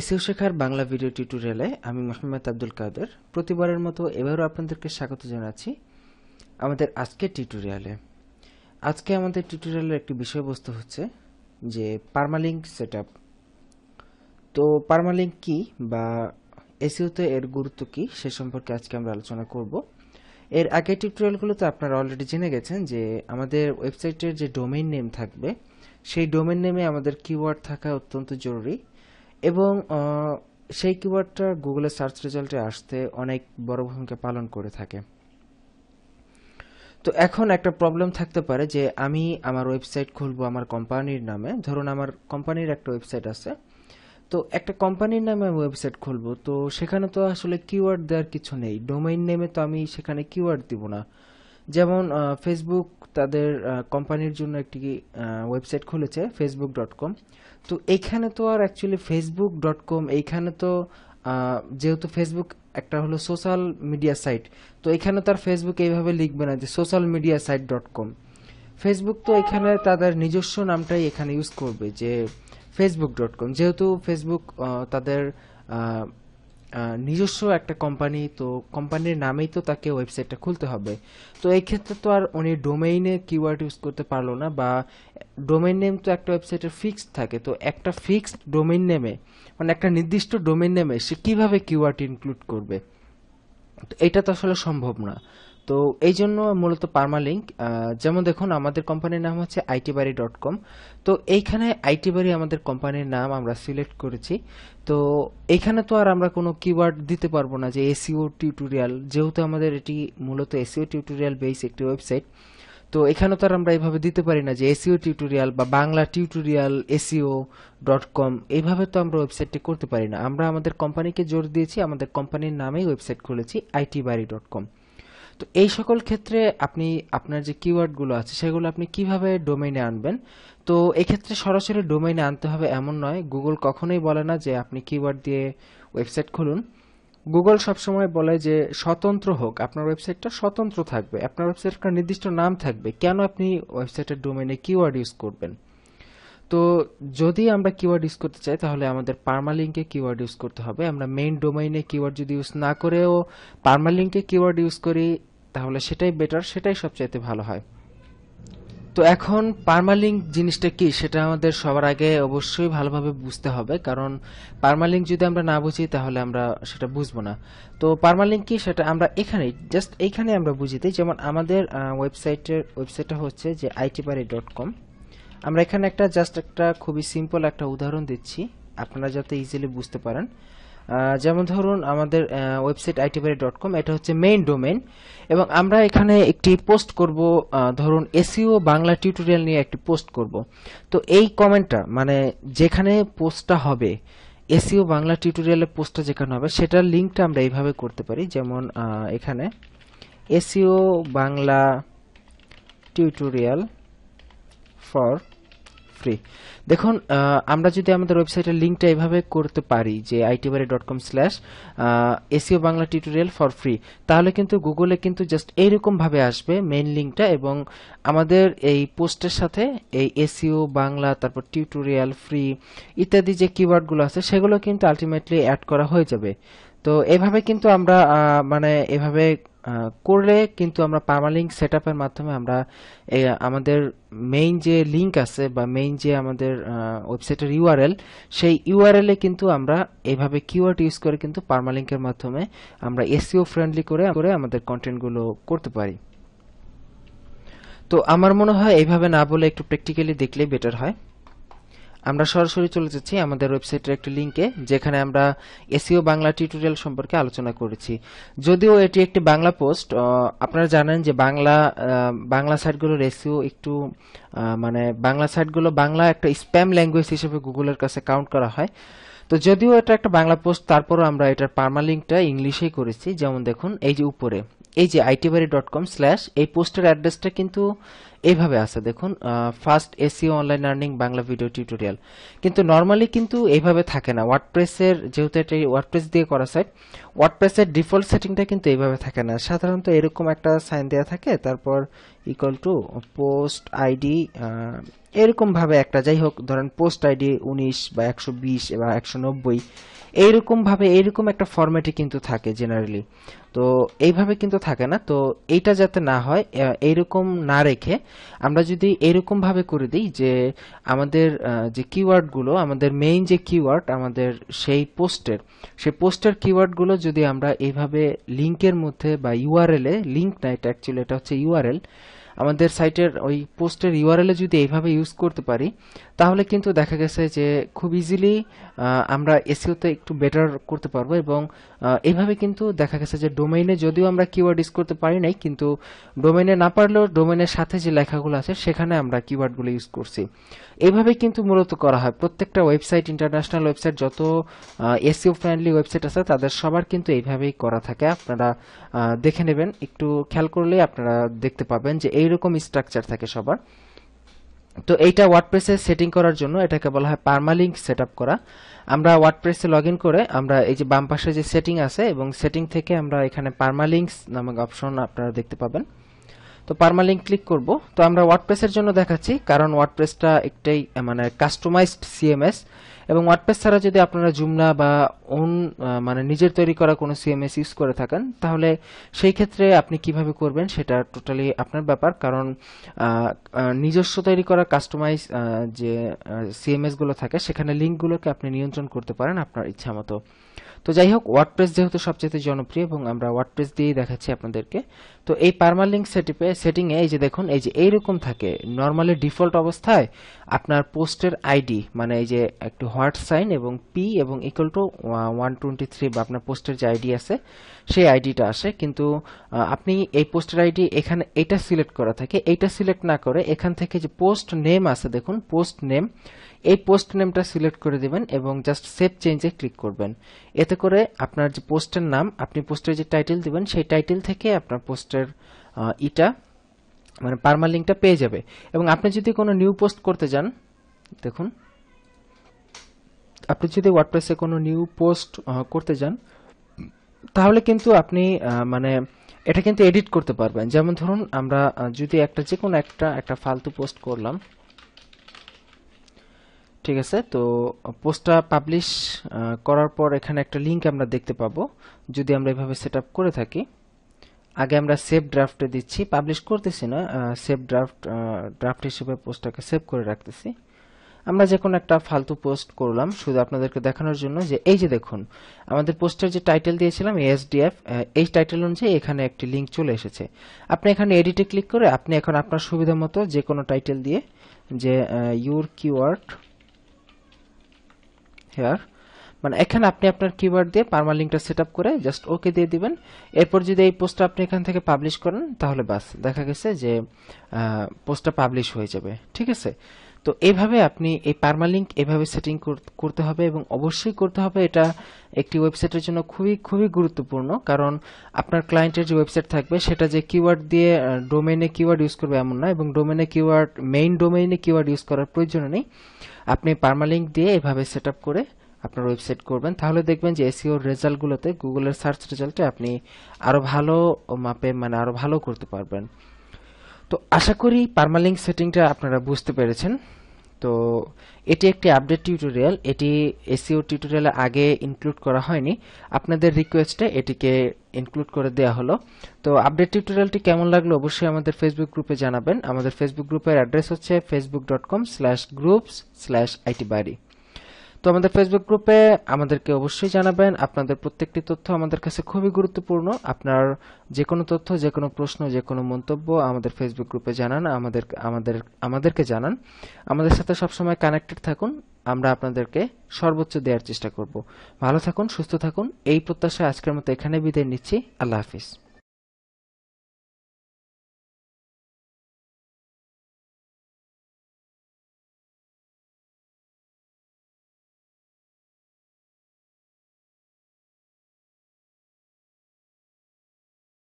SEO শেখার Bangla video টিউটোরিয়ালে আমি মোহাম্মদ আব্দুল কাদের প্রতিবারের মতো এবারও আপনাদেরকে স্বাগত জানাচ্ছি আমাদের আজকের টিউটোরিয়ালে। আজকে আমাদের টিউটোরিয়ালের একটি বিষয়বস্তু হচ্ছে যে পারমালিঙ্ক সেটআপ। তো পারমালিঙ্ক কি বা এসইওতে এর গুরুত্ব কি সে সম্পর্কে আজকে আমরা আলোচনা করব। এর আগের টিউটোরিয়ালগুলোতে আপনারা অলরেডি জেনে গেছেন যে আমাদের ওয়েবসাইটের যে ডোমেইন নেম থাকবে সেই ডোমেইন নেমে আমাদের কিওয়ার্ড থাকা অত্যন্ত জরুরি এবং সেই কিওয়ার্ডটা গুগলের সার্চ রেজাল্টে আসতে অনেক বড় ভূমিকা পালন করে থাকে। তো এখন একটা প্রবলেম থাকতে পারে যে আমি আমার ওয়েবসাইট খুলবো আমার কোম্পানির নামে, ধরুন আমার কোম্পানির একটা ওয়েবসাইট আছে, তো একটা কোম্পানির নামে আমি ওয়েবসাইট খুলবো, তো সেখানে তো আসলে কিওয়ার্ড দেওয়ার কিছু নেই, ডোমেইন নেমে তো আমি সেখানে কিওয়ার্ড দিব না। যেমন ফেসবুক তাদের কোম্পানির জন্য একটি ওয়েবসাইট খুলেছে facebook.com। তো এইখানে তো আর অ্যাকচুয়ালি facebook.com এইখানে তো যেহেতু ফেসবুক একটা হলো সোশ্যাল মিডিয়া সাইট, তো এখানে তার ফেসবুক এইভাবে লিখবে না যে সোশ্যাল মিডিয়া সাইট.com। ফেসবুক তো এখানে তাদের নিজস্ব নামটাই এখানে ইউজ করবে যে facebook.com, যেহেতু ফেসবুক তাদের নিজস্ব একটা কোম্পানি, তো কোম্পানির নামেই তো তাকে ওয়েবসাইটটা খুলতে হবে। তো এই ক্ষেত্রে তো আর উনি ডোমেইনে কিওয়ার্ড ইউজ করতে পারলো না, বা ডোমেইন নেম তো একটা ওয়েবসাইটের ফিক্সড থাকে, তো একটা ফিক্সড ডোমেইন নেমে মানে একটা নির্দিষ্ট ডোমেইন নেমে সে কিভাবে কিওয়ার্ড ইনক্লুড করবে, তো এটা তো আসলে সম্ভব না। তো এই জন্য মূলত পারমালিঙ্ক, যেমন দেখুন আমাদের কোম্পানির নাম হচ্ছে itbari.com। তো এইখানে itbari আমাদের কোম্পানির নাম আমরা সিলেক্ট করেছি। তো এইখানে তো আর আমরা কোনো কিওয়ার্ড দিতে পারবো না যে এসইও টিউটোরিয়াল, যেহেতু আমাদের এটি মূলত এসইও টিউটোরিয়াল বেস একটি ওয়েবসাইট। তো এখানে তো আর আমরা এইভাবে দিতে পারি না যে এসইও টিউটোরিয়াল বা বাংলা টিউটোরিয়াল SEO.com, এইভাবে তো আমরা ওয়েবসাইটটি করতে পারি না। আমরা আমাদের কোম্পানিকে জোর দিয়েছি, আমাদের কোম্পানির নামেই ওয়েবসাইট খুলেছি itbari.com। তো এই সকল ক্ষেত্রে আপনি আপনার যে কিওয়ার্ডগুলো আছে সেগুলো আপনি কিভাবে ডোমেইনে আনবেন, তো এক্ষেত্রে সরাসরি ডোমেইনে আনতে হবে এমন নয়। গুগল কখনোই বলে না যে আপনি কিওয়ার্ড দিয়ে ওয়েবসাইট খুলুন। গুগল সবসময় বলে যে স্বতন্ত্র হোক, আপনার ওয়েবসাইটটা স্বতন্ত্র থাকবে, আপনার ওয়েবসাইটটার নির্দিষ্ট নাম থাকবে, কেন আপনি ওয়েবসাইটের ডোমেইনে কিওয়ার্ড ইউজ করবেন। তো যদি আমরা কিওয়ার্ড ইউজ করতে চাই তাহলে আমাদের পারমালিঙ্কে কিওয়ার্ড ইউজ করতে হবে। আমরা মেইন ডোমেইনে কিওয়ার্ড যদি ইউজ না করেও পারমালিঙ্কে কিওয়ার্ড ইউজ করি তাহলে সেটাই বেটার, সেটাই সবচাইতে ভালো হয়। তো এখন পারমালিঙ্ক জিনিসটা কি সেটা আমাদের সবার আগে অবশ্যই ভালোভাবে বুঝতে হবে, কারণ পারমালিঙ্ক যদি আমরা না বুঝি তাহলে আমরা সেটা বুঝবো না। তো পারমালিঙ্ক কি সেটা আমরা এখানে জাস্ট এইখানে আমরা বুঝি দিই। যেমন আমাদের ওয়েবসাইটটা হচ্ছে যে itbari.com। আমরা এখানে একটা খুবই সিম্পল একটা উদাহরণ দিচ্ছি আপনারা যাতে ইজিলি বুঝতে পারেন। যেমন ধরুন আমাদের ওয়েবসাইট itbari.com, এটা হচ্ছে মেইন ডোমেইন, এবং আমরা এখানে একটি পোস্ট করব, ধরুন এসইও বাংলা টিউটোরিয়াল নিয়ে একটি পোস্ট করব। তো এই কমেন্টটা মানে যেখানে পোস্টটা হবে, এসইও বাংলা টিউটোরিয়ালের পোস্টটা যেখানে হবে সেটার লিঙ্কটা আমরা এইভাবে করতে পারি। যেমন এখানে SEO Bangla tutorial for free. দেখুন আমরা যদি আমাদের ওয়েবসাইটের লিঙ্কটা এইভাবে করতে পারি যে itbari.com/SEO Bangla tutorial for free, তাহলে কিন্তু গুগলে কিন্তু জাস্ট এইরকম ভাবে আসবে মেইন লিঙ্কটা, এবং আমাদের এই পোস্টের সাথে এই এসইও বাংলা তারপর টিউটোরিয়াল ফ্রি ইত্যাদি যে কিওয়ার্ডগুলো আছে সেগুলো কিন্তু আলটিমেটলি অ্যাড করা হয়ে যাবে। তো এভাবে কিন্তু আমরা মানে এভাবে করলে কিন্তু আমরা পারমালিঙ্ক সেটআপের মাধ্যমে আমরা আমাদের মেইন যে লিঙ্ক আছে বা মেইন যে আমাদের ওয়েবসাইটের ইউআরএল, সেই ইউআরএল এ কিন্তু আমরা এইভাবে কিওয়ার্ড ইউজ করে কিন্তু পারমালিঙ্কের মাধ্যমে আমরা এসইও ফ্রেন্ডলি করে আমাদের কন্টেন্টগুলো করতে পারি। তো আমার মনে হয় এইভাবে না বলে একটু প্র্যাকটিক্যালি দেখলেই বেটার হয়। আমরা সরাসরি চলে যাচ্ছি আমাদের ওয়েবসাইটের একটা লিংকে, যেখানে আমরা এসইও বাংলা টিউটোরিয়াল সম্পর্কে আলোচনা করেছি। যদিও এটি একটি বাংলা পোস্ট, আপনারা জানেন যে বাংলা সাইটগুলোর এসইও একটু মানে বাংলা সাইটগুলো বাংলা একটা স্প্যাম ল্যাঙ্গুয়েজ হিসেবে গুগলের কাছে কাউন্ট করা হয়। তো যদিও এটা একটা বাংলা পোস্ট, তারপরও আমরা এটার পারমালিঙ্কটা ইংলিশেই করেছি। যেমন দেখুন এই যে উপরে এই যে itbari.com/ এই পোস্টের অ্যাড্রেসটা কিন্তু এইভাবে আছে দেখুন, first SEO online earning Bangla video tutorial. কিন্তু নর্মালি কিন্তু এইভাবে থাকে না। ওয়ার্ডপ্রেসের যেহেতু এটা ওয়ার্ডপ্রেস দিয়ে করা সাইট, ওয়ার্ডপ্রেসের ডিফল্ট সেটিংটা কিন্তু এইভাবে থাকে না। সাধারণত এরকম একটা সাইন দেওয়া থাকে, তারপর ইকুয়াল টু পোস্ট আইডি, এরকম ভাবে একটা, যাই হোক ধরেন পোস্ট আইডি 19 বা 120 বা 190, এইরকম ভাবে এইরকম একটা ফরম্যাটে কিন্তু থাকে জেনারেলি। তো এইভাবে কিন্তু থাকে না। তো এইটা যাতে না হয়, এইরকম না রেখে আমরা যদি এইরকম ভাবে করে দিই যে আমাদের যে কিওয়ার্ডগুলো, আমাদের মেইন যে কিওয়ার্ড আমাদের সেই পোস্টের কিওয়ার্ডগুলো যদি আমরা এইভাবে লিংকের মধ্যে বা ইউআরএল এ, লিংক না এটা অ্যাকচুয়ালি, এটা হচ্ছে ইউআরএল, আমাদের সাইটের ওই পোস্টের ইউআরএল এ যদি এইভাবে ইউজ করতে পারি, তাহলে কিন্তু দেখা গেছে যে খুব ইজিলি আমরা এসইওতে একটু বেটার করতে পারবো। এবং এইভাবে কিন্তু দেখা গেছে যে ডোমেইনে যদিও আমরা কিওয়ার্ড ইউজ করতে পারি নাই, কিন্তু ডোমেইনে না পারলেও ডোমেইনের সাথে যে লেখাগুলো আছে সেখানে আমরা কিওয়ার্ডগুলো ইউজ করছি। এইভাবে কিন্তু মূলত করা হয় প্রত্যেকটা ওয়েবসাইট, ইন্টারন্যাশনাল ওয়েবসাইট, যত এসইও ফ্রেন্ডলি ওয়েবসাইট আছে তাদের সবার কিন্তু এইভাবেই করা থাকে। আপনারা দেখে নেবেন, একটু খেয়াল করলেই আপনারা দেখতে পাবেন যে এইরকম স্ট্রাকচার থাকে সবার। তো এইটা ওয়ার্ডপ্রেসে সেটিং করার জন্য এটাকে বলা হয় পার্মালিংক সেটআপ করা। আমরা ওয়ার্ডপ্রেসে লগইন করে আমরা এই যে বাম পাশে যে সেটিং আছে, এবং সেটিং থেকে আমরা এখানে পার্মালিংকস নামক অপশন আপনারা দেখতে পাবেন। তো পার্মালিংক ক্লিক করব। তো আমরা ওয়ার্ডপ্রেসের জন্য দেখাচ্ছি, কারণ ওয়ার্ডপ্রেসটা একটাই মানে কাস্টমাইজড সিএমএস, এবং ওয়ার্ডপ্রেস ছাড়া যদি আপনারা জুমলা বা ওন মানে নিজের তৈরি করা কোনো সিএমএস ইউজ করে থাকেন, তাহলে সেই ক্ষেত্রে আপনি কিভাবে করবেন সেটা টোটালি আপনার ব্যাপার। কারণ নিজস্ব তৈরি করা কাস্টমাইজ যে সিএমএস গুলো থাকে সেখানে লিঙ্কগুলোকে আপনি নিয়ন্ত্রণ করতে পারেন আপনার ইচ্ছা মতো। তো যাই হোক, ওয়ার্ডপ্রেস যেহেতু সবচেয়ে জনপ্রিয় এবং আমরা ওয়ার্ডপ্রেস দিয়েই দেখাচ্ছি আপনাদেরকে। তো এই পার্মালিংক সেটিং এ এই যে দেখুন, এই যে এইরকম থাকে নরমালি ডিফল্ট অবস্থায় আপনার পোস্টের আইডি, মানে এই যে একটু হোয়াট সাইন এবং পি এবং ইকুয়াল টু 123 বা আপনার পোস্টের যে আইডি আছে সেই আইডিটা আসে। কিন্তু আপনি এই পোস্টের আইডি এখানে এটা সিলেক্ট করা থাকে, এইটা সিলেক্ট না করে এখান থেকে যে পোস্ট নেম আছে দেখুন, পোস্ট নেম, এই পোস্ট নেমটা সিলেক্ট করে দিবেন এবং জাস্ট সেভ চেঞ্জে ক্লিক করবেন। এতে করে আপনার যে পোস্টের নাম, আপনি পোস্টের যে টাইটেল দিবেন সেই টাইটেল থেকে আপনার পোস্টের ইটা মানে পার্মালিংকটা পেয়ে যাবে। এবং আপনি যদি কোনো নিউ পোস্ট করতে যান, দেখুন আপনি যদি ওয়ার্ডপ্রেসে কোনো নিউ পোস্ট করতে যান, তাহলে কিন্তু আপনি মানে এটা কিন্তু এডিট করতে পারবেন। যেমন ধরুন আমরা যদি একটা যে কোনো একটা ফালতু পোস্ট করলাম, ঠিক আছে, তো পোস্টটা পাবলিশ করার পর এখানে একটা লিংক আমরা দেখতে পাবো যদি আমরা এভাবে সেটআপ করে থাকি। আগে আমরা সেভ ড্রাফটে দিচ্ছি, পাবলিশ করতেছি না, সেভ ড্রাফট হিসেবে পোস্টটাকে সেভ করে রাখতেছি। আমরা যে কোনো একটা ফালতু পোস্ট করলাম শুধু আপনাদেরকে দেখানোর জন্য যে এই যে দেখুন আমাদের পোস্টের যে টাইটেল দিয়েছিলাম এসডিএফ, এই টাইটেল অনুযায়ী এখানে একটি লিংক চলে এসেছে। আপনি এখানে এডিটে ক্লিক করে আপনি এখন আপনার সুবিধা মতো যে কোনো টাইটেল দিয়ে, যে ইউর কিওয়ার্ড হেয়ার, মানে এখানে আপনি আপনার কিওয়ার্ড দিয়ে পার্মালিংকটা সেটআপ করে জাস্ট ওকে দিয়ে দিবেন। এরপর যদি এই পোস্টটা আপনি এখান থেকে পাবলিশ করেন, তাহলে বাস দেখা গেছে যে পোস্টটা পাবলিশ হয়ে যাবে। ঠিক আছে, তো এইভাবে আপনি এই পার্মালিংক এভাবে সেটিং করতে হবে, এবং অবশ্যই করতে হবে। এটা একটি ওয়েবসাইটের জন্য খুবই খুবই গুরুত্বপূর্ণ, কারণ আপনার ক্লায়েন্টের যে ওয়েবসাইট থাকবে সেটা যে কিওয়ার্ড দিয়ে ডোমেইনে কিওয়ার্ড ইউজ করবে এমন না, এবং ডোমেইনে কিওয়ার্ড মেইন ডোমেইনে কিওয়ার্ড ইউজ করার প্রয়োজন নেই। আপনি পার্মালিংক দিয়ে এভাবে সেটআপ করে আপনার ওয়েবসাইট করবেন, তাহলে দেখবেন যে এসইওর রেজাল্টগুলোতে, গুগলের সার্চ রেজাল্টে আপনি আরো ভালো মাপে মানে আরো ভালো করতে পারবেন। তো আশা করি পার্মালিংক সেটিংটা আপনারা বুঝতে পেরেছেন। তো এটি একটি আপডেট টিউটোরিয়াল, এটি এসইও টিউটোরিয়ালে আগে ইনক্লুড করা হয়নি, আপনাদের রিকোয়েস্টে এটিকে ইনক্লুড করে দেওয়া হলো। তো আপডেট টিউটোরিয়ালটি কেমন লাগলো অবশ্যই আমাদের ফেসবুক গ্রুপে জানাবেন। আমাদের ফেসবুক গ্রুপের অ্যাড্রেস হচ্ছে facebook.com/groups/itbari। তো আমাদের ফেসবুক গ্রুপে আমাদেরকে অবশ্যই জানাবেন, আপনাদের প্রত্যেকটি তথ্য আমাদের কাছে খুবই গুরুত্বপূর্ণ। আপনার যে কোনো তথ্য, যে কোনো প্রশ্ন, যে কোনো মন্তব্য আমাদের ফেসবুক গ্রুপে জানান, আমাদেরকে জানান। আমাদের সাথে সবসময় কানেক্টেড থাকুন, আমরা আপনাদেরকে সর্বোচ্চ দেওয়ার চেষ্টা করব। ভালো থাকুন, সুস্থ থাকুন, এই প্রত্যাশায় আজকের মতো এখানে বিদায় নিচ্ছি। আল্লাহ হাফিজ।